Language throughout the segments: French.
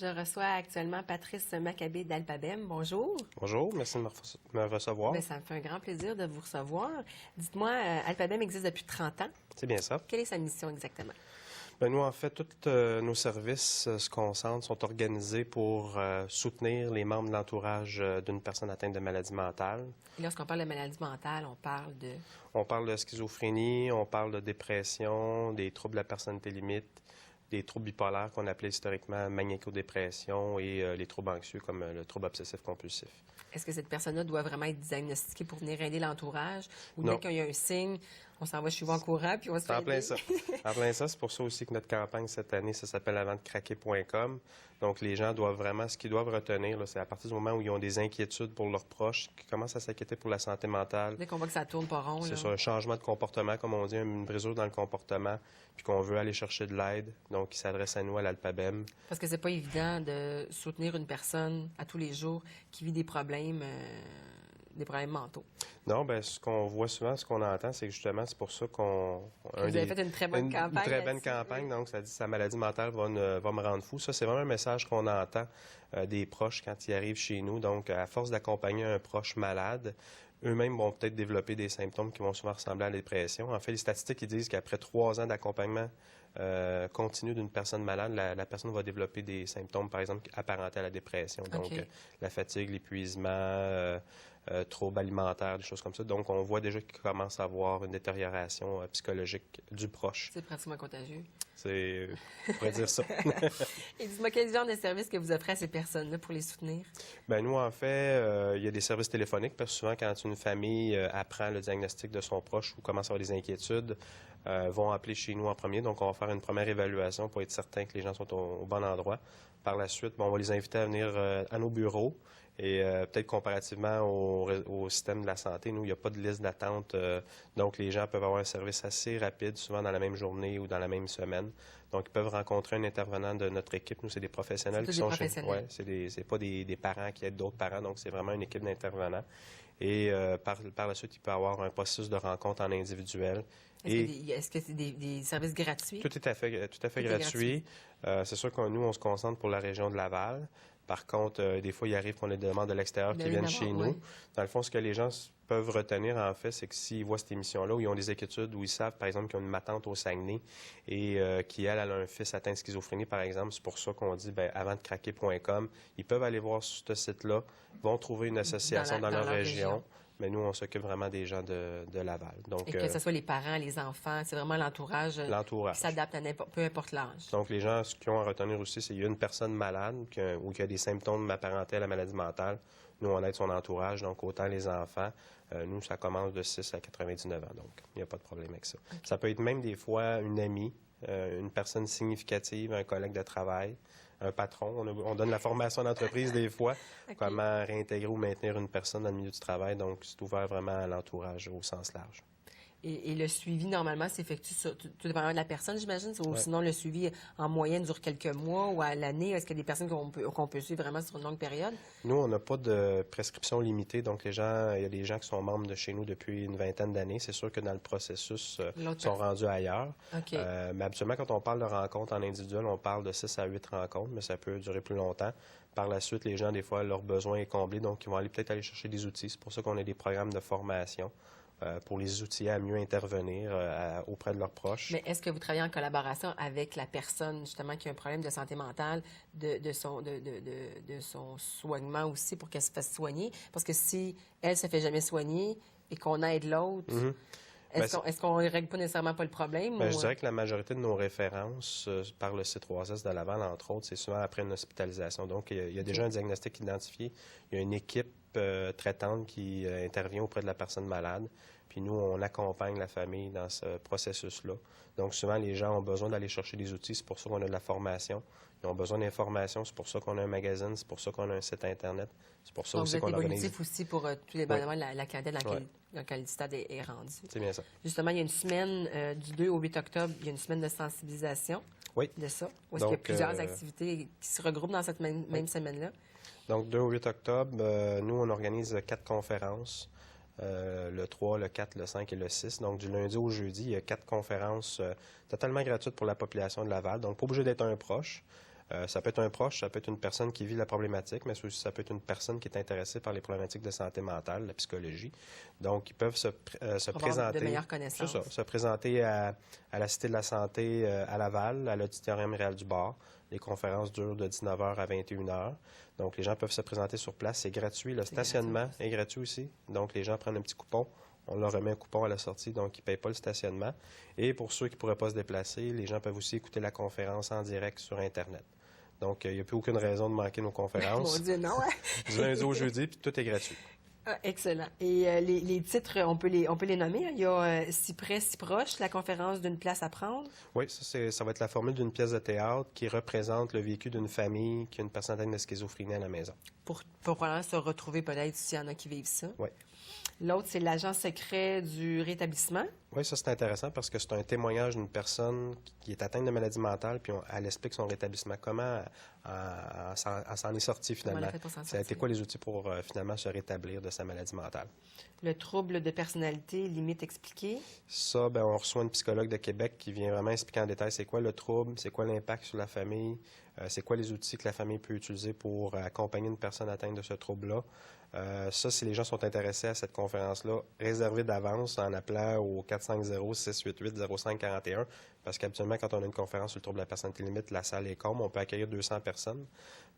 Je reçois actuellement Patrice Maccabé d'Alphabem. Bonjour. Bonjour, merci de me recevoir. Bien, ça me fait un grand plaisir de vous recevoir. Dites-moi, Alphabem existe depuis 30 ans. C'est bien ça. Quelle est sa mission exactement? Bien, nous, en fait, tous nos services se concentrent, sont organisés pour soutenir les membres de l'entourage d'une personne atteinte de maladie mentale. Et lorsqu'on parle de maladie mentale, on parle de... On parle de schizophrénie, on parle de dépression, des troubles de la personnalité limite, des troubles bipolaires qu'on appelait historiquement magnéco-dépression et les troubles anxieux comme le trouble obsessif-compulsif. Est-ce que cette personne-là doit vraiment être diagnostiquée pour venir aider l'entourage? Ou Non. dès qu'il y a un signe, on s'en va chez vous en courant puis on se fait En plein aider? ça. En plein ça, c'est pour ça aussi que notre campagne cette année, ça s'appelle avantdecraquer.com. Donc, les gens doivent vraiment, ce qu'ils doivent retenir, c'est à partir du moment où ils ont des inquiétudes pour leurs proches, qui commencent à s'inquiéter pour la santé mentale. Dès qu'on voit que ça tourne pas rond, C'est là. sur un changement de comportement, comme on dit, une brisure dans le comportement, puis qu'on veut aller chercher de l'aide. Donc, ils s'adressent à nous, à l'Alphabem. Parce que c'est pas évident de soutenir une personne à tous les jours qui vit des problèmes mentaux. Non, bien, ce qu'on voit souvent, ce qu'on entend, c'est que justement, c'est pour ça qu'on... Vous avez fait une très bonne campagne. Une très bonne campagne, donc ça dit sa maladie mentale va me rendre fou. Ça, c'est vraiment un message qu'on entend des proches quand ils arrivent chez nous. Donc, à force d'accompagner un proche malade, eux-mêmes vont peut-être développer des symptômes qui vont souvent ressembler à la dépression. En fait, les statistiques ils disent qu'après 3 ans d'accompagnement continu d'une personne malade, la personne va développer des symptômes, par exemple, apparentés à la dépression. Donc, la fatigue, l'épuisement, troubles alimentaires, des choses comme ça. Donc, on voit déjà qu'il commence à avoir une détérioration psychologique du proche. C'est pratiquement contagieux. On pourrait dire ça. Et dites-moi, quel genre de services que vous offrez à ces personnes-là pour les soutenir? Bien, nous, en fait, il y a des services téléphoniques parce que souvent, quand une famille apprend le diagnostic de son proche ou commence à avoir des inquiétudes, vont appeler chez nous en premier. Donc, on va faire une première évaluation pour être certain que les gens sont au bon endroit. Par la suite, on va les inviter à venir à nos bureaux. Et peut-être comparativement au système de la santé, nous, il n'y a pas de liste d'attente. Donc, les gens peuvent avoir un service assez rapide, souvent dans la même journée ou dans la même semaine. Donc, ils peuvent rencontrer un intervenant de notre équipe. Nous, c'est des professionnels qui sont chez nous. Ouais, c'est pas des parents qui aident d'autres parents. Donc, c'est vraiment une équipe d'intervenants. Et par la suite, il peut y avoir un processus de rencontre en individuel. Est-ce que c'est des services gratuits? Tout est tout à fait gratuit. C'est sûr que nous, on se concentre pour la région de Laval. Par contre, des fois, il arrive qu'on ait des demandes de l'extérieur qui viennent chez nous. Dans le fond, ce que les gens peuvent retenir, en fait, c'est que s'ils voient cette émission-là, où ils ont des inquiétudes, où ils savent, par exemple, qu'ils ont une matante au Saguenay et qui, elle a un fils atteint de schizophrénie, par exemple, c'est pour ça qu'on dit, avantdecraquer.com. Ils peuvent aller voir sur ce site-là, vont trouver une association dans leur région. Mais nous, on s'occupe vraiment des gens de Laval. Donc, et que ce soit les parents, les enfants, c'est vraiment l'entourage qui s'adapte à peu importe l'âge. Donc, les gens, ce qu'ils ont à retenir aussi, c'est qu'il y a une personne malade ou qui a des symptômes apparentés à la maladie mentale. Nous, on aide son entourage, donc autant les enfants. Nous, ça commence de 6 à 99 ans, donc il n'y a pas de problème avec ça. Okay. Ça peut être même des fois une amie, une personne significative, un collègue de travail, un patron. On donne la formation d'entreprise des fois, comment réintégrer ou maintenir une personne dans le milieu du travail. Donc, c'est ouvert vraiment à l'entourage au sens large. Et le suivi, normalement, s'effectue tout dépendamment de la personne, j'imagine? Ou sinon, le suivi, en moyenne, dure quelques mois ou à l'année? Est-ce qu'il y a des personnes qu'on peut suivre vraiment sur une longue période? Nous, on n'a pas de prescription limitée. Donc, il y a des gens qui sont membres de chez nous depuis une vingtaine d'années. C'est sûr que dans le processus, ils sont rendus ailleurs. Mais habituellement, quand on parle de rencontres en individuel, on parle de 6 à 8 rencontres, mais ça peut durer plus longtemps. Par la suite, les gens, des fois, leur besoin est comblé, donc ils vont peut-être aller chercher des outils. C'est pour ça qu'on a des programmes de formation pour les outiller à mieux intervenir auprès de leurs proches. Mais est-ce que vous travaillez en collaboration avec la personne, justement, qui a un problème de santé mentale, de son soignement aussi, pour qu'elle se fasse soigner? Parce que si elle se fait jamais soigner et qu'on aide l'autre... Est-ce qu'on ne règle pas nécessairement pas le problème? Je dirais que la majorité de nos références par le C3S de Laval, entre autres, c'est souvent après une hospitalisation. Donc, il y a déjà un diagnostic identifié. Il y a une équipe traitante qui intervient auprès de la personne malade. Puis nous, on accompagne la famille dans ce processus-là. Donc, souvent, les gens ont besoin d'aller chercher des outils. C'est pour ça qu'on a de la formation. Ils ont besoin d'informations. C'est pour ça qu'on a un magazine. C'est pour ça qu'on a un site Internet. C'est pour ça aussi qu'on organise. Donc, vous êtes évolutif aussi pour tous les événements, la clientèle dans laquelle le stade est rendu. C'est bien ça. Justement, il y a une semaine, du 2 au 8 octobre, il y a une semaine de sensibilisation de ça. Où est-ce qu'il y a plusieurs activités qui se regroupent dans cette même semaine-là? Donc, 2 au 8 octobre, nous, on organise 4 conférences. le 3, le 4, le 5 et le 6. Donc, du lundi au jeudi, il y a 4 conférences totalement gratuites pour la population de Laval. Donc, pas obligé d'être un proche. Ça peut être un proche, ça peut être une personne qui vit la problématique, mais aussi ça peut être une personne qui est intéressée par les problématiques de santé mentale, la psychologie. Donc, ils peuvent se Pour présenter. avoir de meilleures connaissances. C'est ça, se présenter à la Cité de la Santé à Laval, à l'Auditorium Réal du Bar. Les conférences durent de 19h à 21h. Donc, les gens peuvent se présenter sur place. C'est gratuit. Le stationnement est gratuit aussi. Donc, les gens prennent un petit coupon. On leur remet un coupon à la sortie, donc ils ne payent pas le stationnement. Et pour ceux qui ne pourraient pas se déplacer, les gens peuvent aussi écouter la conférence en direct sur Internet. Donc, il n'y a plus aucune raison de manquer nos conférences. Mon Dieu, non. Du lundi au jeudi, puis tout est gratuit. Ah, excellent. Et les titres, on peut les nommer. Hein? Il y a Si près, si proche, la conférence d'une place à prendre. Oui, ça va être la formule d'une pièce de théâtre qui représente le vécu d'une famille qui a une personne atteinte de schizophrénie à la maison. Pour probablement se retrouver peut-être s'il y en a qui vivent ça. Oui. L'autre, c'est l'agent secret du rétablissement. Oui, ça c'est intéressant parce que c'est un témoignage d'une personne qui est atteinte de maladie mentale, puis elle explique son rétablissement. Comment elle s'en est sortie finalement. Comment elle a fait pour s'en Ça a été sortir? quoi les outils pour finalement se rétablir de sa maladie mentale? Le trouble de personnalité, limite expliquée. Ça, on reçoit une psychologue de Québec qui vient vraiment expliquer en détail c'est quoi le trouble, c'est quoi l'impact sur la famille, c'est quoi les outils que la famille peut utiliser pour accompagner une personne atteinte de ce trouble-là. Ça, si les gens sont intéressés à cette conférence-là, réservez d'avance en appelant au 450-688-0541, parce qu'habituellement, quand on a une conférence sur le trouble de la personnalité limite, la salle est comble, on peut accueillir 200 personnes,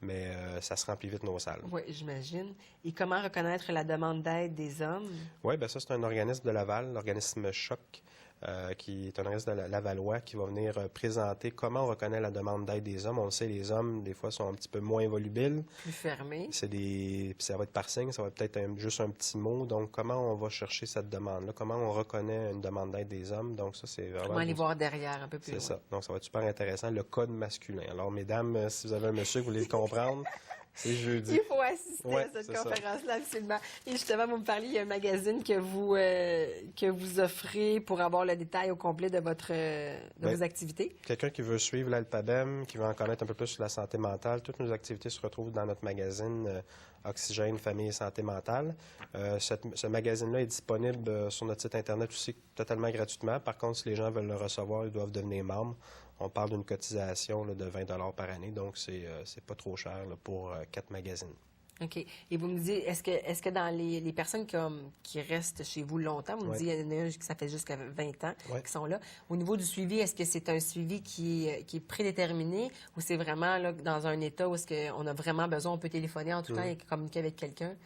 mais ça se remplit vite nos salles. Oui, j'imagine. Et comment reconnaître la demande d'aide des hommes? Oui, ça, c'est un organisme de Laval, l'organisme Choc, qui est un organisme de Lavallois qui va venir présenter comment on reconnaît la demande d'aide des hommes. On le sait, les hommes, des fois, sont un petit peu moins volubiles. Plus fermés. Ça va être par signe, ça va peut-être juste un petit mot. Donc, comment on va chercher cette demande-là? Comment on reconnaît une demande d'aide des hommes? Donc, ça, c'est vraiment... Comment aller voir derrière un peu plus loin. C'est ça. Donc, ça va être super intéressant. Le code masculin. Alors, mesdames, si vous avez un monsieur que vous voulez le comprendre, c'est jeudi. Il faut assister à cette conférence-là, absolument. Et justement, vous me parliez, il y a un magazine que vous offrez pour avoir le détail au complet de vos activités. Quelqu'un qui veut suivre l'Alpabem, qui veut en connaître un peu plus sur la santé mentale, toutes nos activités se retrouvent dans notre magazine Oxygène, famille et santé mentale. Ce magazine-là est disponible sur notre site Internet aussi totalement gratuitement. Par contre, si les gens veulent le recevoir, ils doivent devenir membres. On parle d'une cotisation de 20 $ par année, donc c'est pas trop cher pour 4 magazines. OK. Et vous me dites, est-ce que dans les personnes qui restent chez vous longtemps, vous me dites, il y en a qui ça fait jusqu'à 20 ans qui sont là. Au niveau du suivi, est-ce que c'est un suivi qui est prédéterminé ou c'est vraiment là, dans un état où est-ce qu'on a vraiment besoin, on peut téléphoner en tout temps et communiquer avec quelqu'un?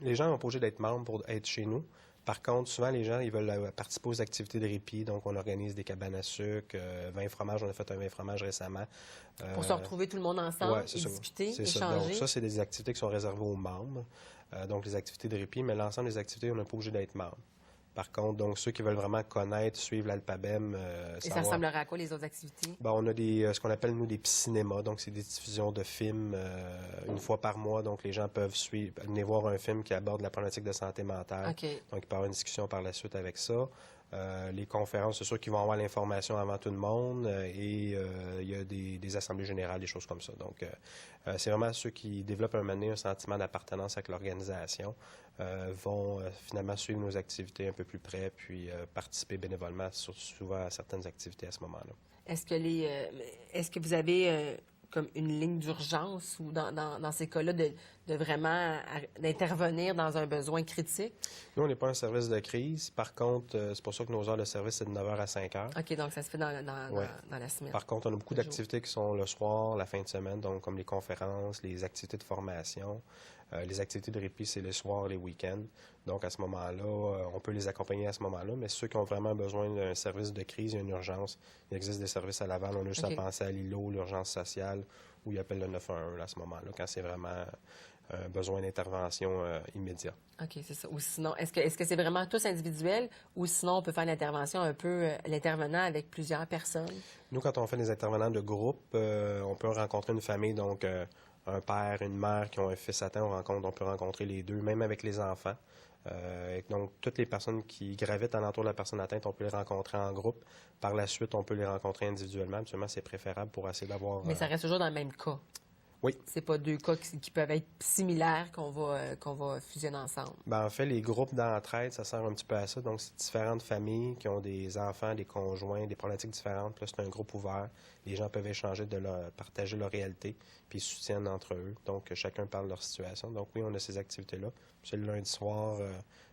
Les gens sont pas obligés d'être membres pour être chez nous. Par contre, souvent, les gens, ils veulent participer aux activités de répit. Donc, on organise des cabanes à sucre, vin fromage. On a fait un vin fromage récemment. Pour se retrouver tout le monde ensemble et discuter, échanger. Donc, ça, c'est des activités qui sont réservées aux membres. Donc, les activités de répit. Mais l'ensemble des activités, on n'est pas obligé d'être membre. Par contre, donc ceux qui veulent vraiment connaître, suivre l'Alpabem... Et ça ressemblerait à quoi, les autres activités? On a ce qu'on appelle, nous, des cinémas. Donc, c'est des diffusions de films une fois par mois. Donc, les gens peuvent venir voir un film qui aborde la problématique de santé mentale. Okay. Donc, il peut y avoir une discussion par la suite avec ça. Les conférences, c'est sûr qu'ils vont avoir l'information avant tout le monde. Et il y a des assemblées générales, des choses comme ça. Donc, c'est vraiment ceux qui développent un sentiment d'appartenance avec l'organisation vont finalement suivre nos activités un peu plus près, puis participer bénévolement souvent à certaines activités à ce moment-là. Est-ce que vous avez comme une ligne d'urgence ou dans ces cas-là de vraiment d'intervenir dans un besoin critique? Nous, on n'est pas un service de crise. Par contre, c'est pour ça que nos heures de service, c'est de 9h à 5h. OK, donc ça se fait dans la semaine. Par contre, on a beaucoup d'activités qui sont le soir, la fin de semaine, donc comme les conférences, les activités de formation. Les activités de répit, c'est les soirs, les week-ends. Donc, à ce moment-là, on peut les accompagner à ce moment-là. Mais ceux qui ont vraiment besoin d'un service de crise, il y a une urgence. Il existe des services à Laval. On a juste à penser à l'ILO, l'urgence sociale, où ils appellent le 911 à ce moment-là, quand c'est vraiment besoin d'intervention immédiat. OK, c'est ça. Ou sinon, est-ce que c'est vraiment tous individuels ou sinon on peut faire l'intervention un peu, l'intervenant avec plusieurs personnes? Nous, quand on fait des intervenants de groupe, on peut rencontrer une famille, donc un père, une mère qui ont un fils atteint, on peut rencontrer les deux, même avec les enfants. Donc, toutes les personnes qui gravitent alentour de la personne atteinte, on peut les rencontrer en groupe. Par la suite, on peut les rencontrer individuellement. Absolument, c'est préférable pour essayer d'avoir... Mais ça reste toujours dans le même cas. Oui. C'est pas deux cas qui peuvent être similaires qu'on va fusionner ensemble. Ben, en fait, les groupes d'entraide, ça sert un petit peu à ça. Donc, c'est différentes familles qui ont des enfants, des conjoints, des problématiques différentes. Puis là, c'est un groupe ouvert. Les gens peuvent échanger, partager leur réalité, puis ils se soutiennent entre eux. Donc, chacun parle de leur situation. Donc, oui, on a ces activités-là. Puis c'est le lundi soir,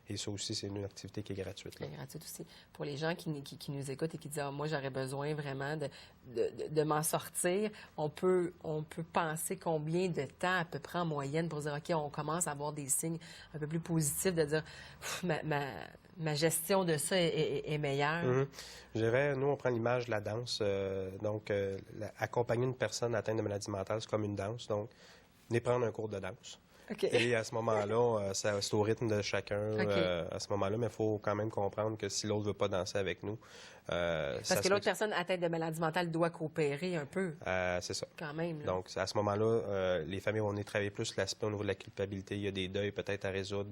et ça aussi, c'est une activité qui est gratuite. C'est gratuite aussi. Pour les gens qui nous écoutent et qui disent « Ah, moi, j'aurais besoin vraiment de m'en sortir », on peut penser combien de temps à peu près en moyenne pour dire « OK, on commence à avoir des signes un peu plus positifs, de dire « Ma gestion de ça est meilleure. Mm-hmm. Je dirais, nous, on prend l'image de la danse. Accompagner une personne atteinte de maladie mentale, c'est comme une danse. Donc, venez prendre un cours de danse. Okay. Et à ce moment-là, c'est au rythme de chacun à ce moment-là, mais il faut quand même comprendre que si l'autre ne veut pas danser avec nous... Parce que l'autre personne atteinte de maladie mentale doit coopérer un peu. C'est ça. Quand même. Là. Donc, à ce moment-là, les familles vont venir travailler plus l'aspect au niveau de la culpabilité. Il y a des deuils peut-être à résoudre.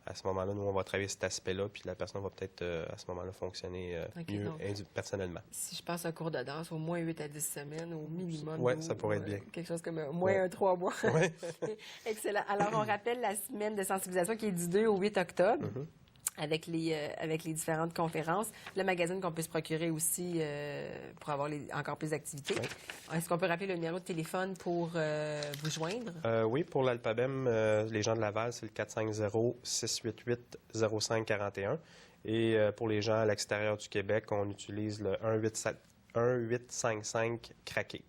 À ce moment-là, nous, on va travailler cet aspect-là, puis la personne va peut-être, à ce moment-là, fonctionner mieux personnellement. Si je passe un cours de danse, au moins 8 à 10 semaines, au minimum. Oui, ça pourrait être bien. Quelque chose comme au moins 3 mois. Ouais. Excellent. Alors, on rappelle la semaine de sensibilisation qui est du 2 au 8 octobre. Mm-hmm. Avec les différentes conférences. Le magazine qu'on peut se procurer aussi pour avoir encore plus d'activités. Oui. Est-ce qu'on peut rappeler le numéro de téléphone pour vous joindre? Oui, pour l'Alpabem, les gens de Laval, c'est le 450-688-0541. Et pour les gens à l'extérieur du Québec, on utilise le 1855-CRAQUÉ.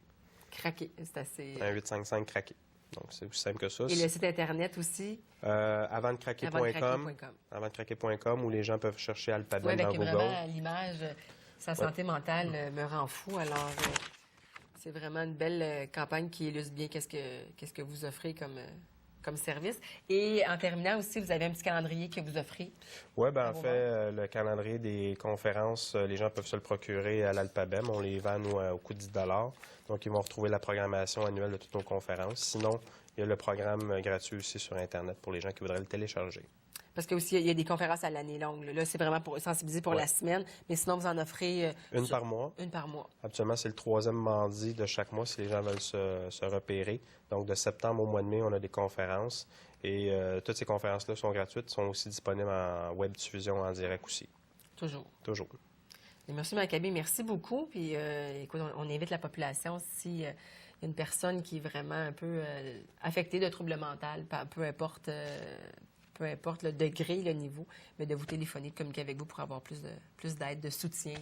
CRAQUÉ, c'est assez... 1855-CRAQUÉ. Donc, c'est aussi simple que ça. Et le site Internet aussi? Avantcraquer.com, où les gens peuvent chercher Alpabem dans Google. Vraiment, l'image, sa santé mentale me rend fou. Alors, c'est vraiment une belle campagne qui illustre bien qu'est-ce que vous offrez comme service. Et en terminant aussi, vous avez un petit calendrier que vous offrez? Oui, bien en fait, le calendrier des conférences, les gens peuvent se le procurer à l'Alpabem. On les vend, nous, au coût de 10 $. Donc, ils vont retrouver la programmation annuelle de toutes nos conférences. Sinon, il y a le programme gratuit aussi sur Internet pour les gens qui voudraient le télécharger. Parce qu'il y a des conférences à l'année longue. Là, c'est vraiment pour sensibiliser pour la semaine. Mais sinon, vous en offrez... Une par mois. Une par mois. Habituellement, c'est le 3e mardi de chaque mois si les gens veulent se repérer. Donc, de septembre au mois de mai, on a des conférences. Et toutes ces conférences-là sont gratuites, sont aussi disponibles en web diffusion en direct aussi. Toujours. Toujours. Et merci, Maccabi. Merci beaucoup. Puis, écoute, on invite la population, s'il y a une personne qui est vraiment un peu affectée de troubles mentaux, peu importe le degré, le niveau, mais de vous téléphoner, de communiquer avec vous pour avoir plus d'aide, de soutien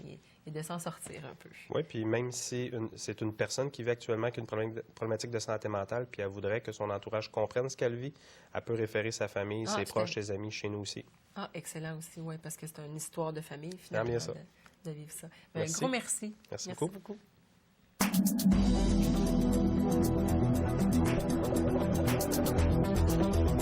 et de s'en sortir un peu. Oui, puis même si c'est une personne qui vit actuellement avec une problématique de santé mentale, puis elle voudrait que son entourage comprenne ce qu'elle vit, elle peut référer sa famille, ses proches, ses amis chez nous aussi. Ah, excellent aussi, oui, parce que c'est une histoire de famille, finalement, de vivre ça. Un gros merci. Merci beaucoup. Merci beaucoup.